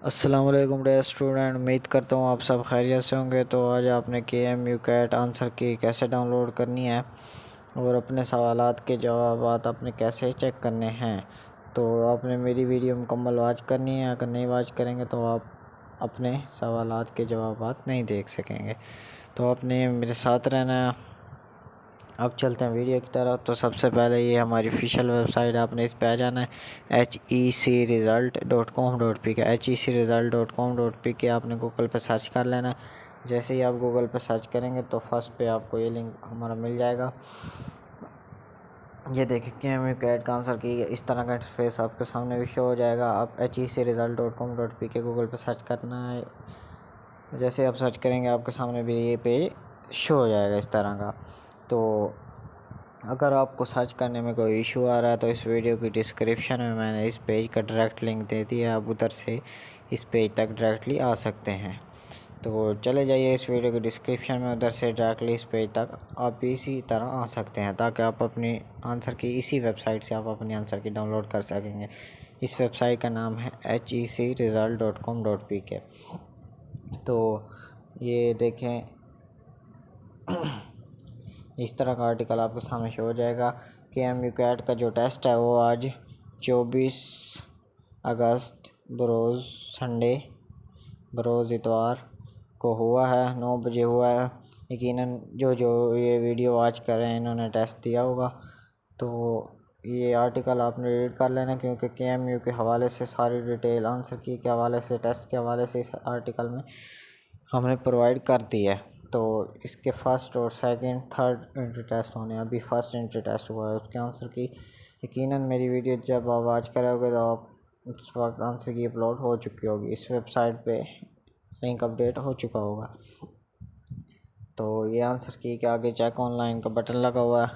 अस्सलाम वालेकुम dear student, उम्मीद करता हूँ आप सब खैरियत से होंगे। तो आज आपने KMU कैट आंसर की कैसे डाउनलोड करनी है और अपने सवालात के जवाबात आपने कैसे चेक करने हैं। तो आपने मेरी वीडियो मुकम्मल वॉच करनी है। अगर नहीं वॉच करेंगे तो आप अपने सवालात के जवाबात नहीं देख सकेंगे। तो आपने मेरे साथ रहना है। अब चलते हैं वीडियो की तरफ। तो सबसे पहले ये हमारी ऑफिशियल वेबसाइट, आपने इस पे आ जाना है HECresult.com.pk। HECresult.com.pk आपने गूगल पे सर्च कर लेना है। जैसे ही आप गूगल पे सर्च करेंगे तो फर्स्ट पे आपको ये लिंक हमारा मिल जाएगा। ये देखिए KMU कैट का आंसर की इस तरह का इंटरफेस आपके सामने भी शो हो जाएगा। आप HECresult.com.pk गूगल पे सर्च करना है। जैसे आप सर्च करेंगे आपके सामने भी ये पेज शो हो जाएगा इस तरह का। तो अगर आपको सर्च करने में कोई इशू आ रहा है तो इस वीडियो की डिस्क्रिप्शन में मैंने इस पेज का डायरेक्ट लिंक दे दिया है। आप उधर से इस पेज तक डायरेक्टली आ सकते हैं। तो चले जाइए इस वीडियो की डिस्क्रिप्शन में, उधर से डायरेक्टली इस पेज तक आप इसी तरह आ सकते हैं, ताकि आप अपनी आंसर की इसी वेबसाइट से आप अपनी आंसर की डाउनलोड कर सकेंगे। इस वेबसाइट का नाम है HECresult.com.pk। तो ये देखें इस तरह का आर्टिकल आपके सामने शो हो जाएगा। KMU कैट का जो टेस्ट है वो आज 24 अगस्त बरोज़ संडे बरोज़ इतवार को हुआ है, 9 बजे हुआ है। यकीनन जो जो ये वीडियो वॉच कर रहे हैं इन्होंने टेस्ट दिया होगा। तो ये आर्टिकल आपने रीड कर लेना, क्योंकि KMU के हवाले से सारी डिटेल आंसर की के हवाले से, टेस्ट के हवाले से इस आर्टिकल में हमने प्रोवाइड कर दी है। तो इसके फर्स्ट और सेकंड थर्ड एंट्री टेस्ट होने, अभी फर्स्ट एंट्री टेस्ट हुआ है, उसके आंसर की यकीनन मेरी वीडियो जब आप वॉच करोगे तो आप उस वक्त आंसर की अपलोड हो चुकी होगी। इस वेबसाइट पे लिंक अपडेट हो चुका होगा। तो ये आंसर की के आगे चेक ऑनलाइन का बटन लगा हुआ है।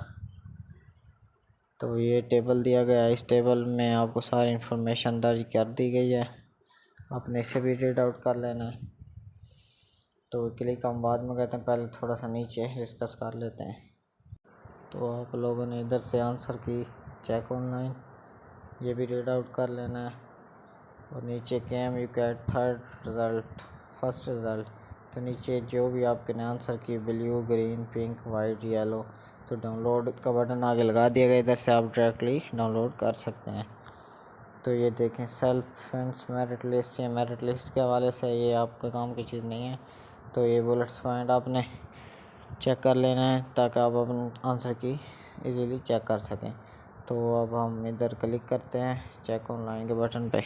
तो ये टेबल दिया गया है, इस टेबल में आपको सारी इंफॉर्मेशन दर्ज कर दी गई है, आपने इसे भी रीड आउट कर लेना है। तो क्लिक हम बाद में करते हैं, पहले थोड़ा सा नीचे डिस्कस कर लेते हैं। तो आप लोगों ने इधर से आंसर की चेक ऑनलाइन ये भी रीड आउट कर लेना है। और नीचे KMU CAT third result, first result, तो नीचे जो भी आपके आंसर की blue green pink white yellow, तो डाउनलोड का बटन आगे लगा दिया गया, इधर से आप डायरेक्टली डाउनलोड कर सकते हैं। तो ये देखें सेल्फ मेरिट लिस्ट, ये मेरिट लिस्ट के हवाले से ये आपके काम की चीज़ नहीं है। तो ये बुलेट्स पॉइंट आपने चेक कर लेना है, ताकि आप अपने आंसर की इजीली चेक कर सकें। तो अब हम इधर क्लिक करते हैं चेक ऑनलाइन के बटन पे।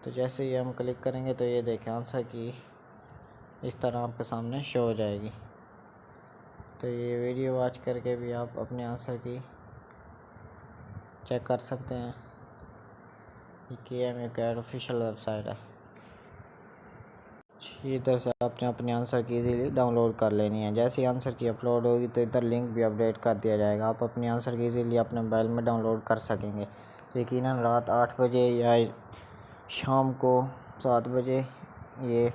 तो जैसे ही हम क्लिक करेंगे तो ये देखें आंसर की इस तरह आपके सामने शो हो जाएगी। तो ये वीडियो वॉच करके भी आप अपने आंसर की चेक कर सकते हैं। ये KMU कैट ऑफिशियल वेबसाइट है। इधर से आपने अपने आंसर की इजीली डाउनलोड कर लेनी है। जैसे ही आंसर की अपलोड होगी तो इधर लिंक भी अपडेट कर दिया जाएगा, आप अपने आंसर की इजीली अपने मोबाइल में डाउनलोड कर सकेंगे। तो यकीनन रात 8 बजे या शाम को 7 बजे ये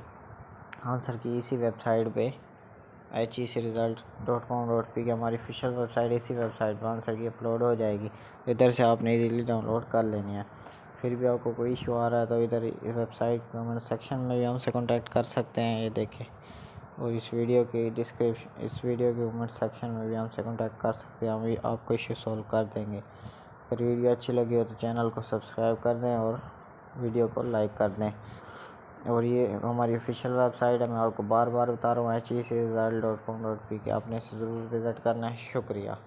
आंसर की इसी वेबसाइट पे HECresult.com.pk हमारी ऑफिशियल वेबसाइट, इसी वेबसाइट पर आंसर की अपलोड हो जाएगी। इधर से आपने इजीली डाउनलोड कर लेनी है। फिर भी आपको कोई इशू आ रहा है तो इधर इस वेबसाइट के कमेंट सेक्शन में भी हमसे कांटेक्ट कर सकते हैं, ये देखें। और इस वीडियो की कमेंट सेक्शन में भी हमसे कांटेक्ट कर सकते हैं, हम भी आपको इशू सॉल्व कर देंगे। अगर वीडियो अच्छी लगी हो तो चैनल को सब्सक्राइब कर दें और वीडियो को लाइक कर दें। और ये हमारी ऑफिशियल वेबसाइट है, मैं आपको बार बार बता रहा हूँ HECresult.com.pk, आपने इसे ज़रूर विज़िट करना है। शुक्रिया।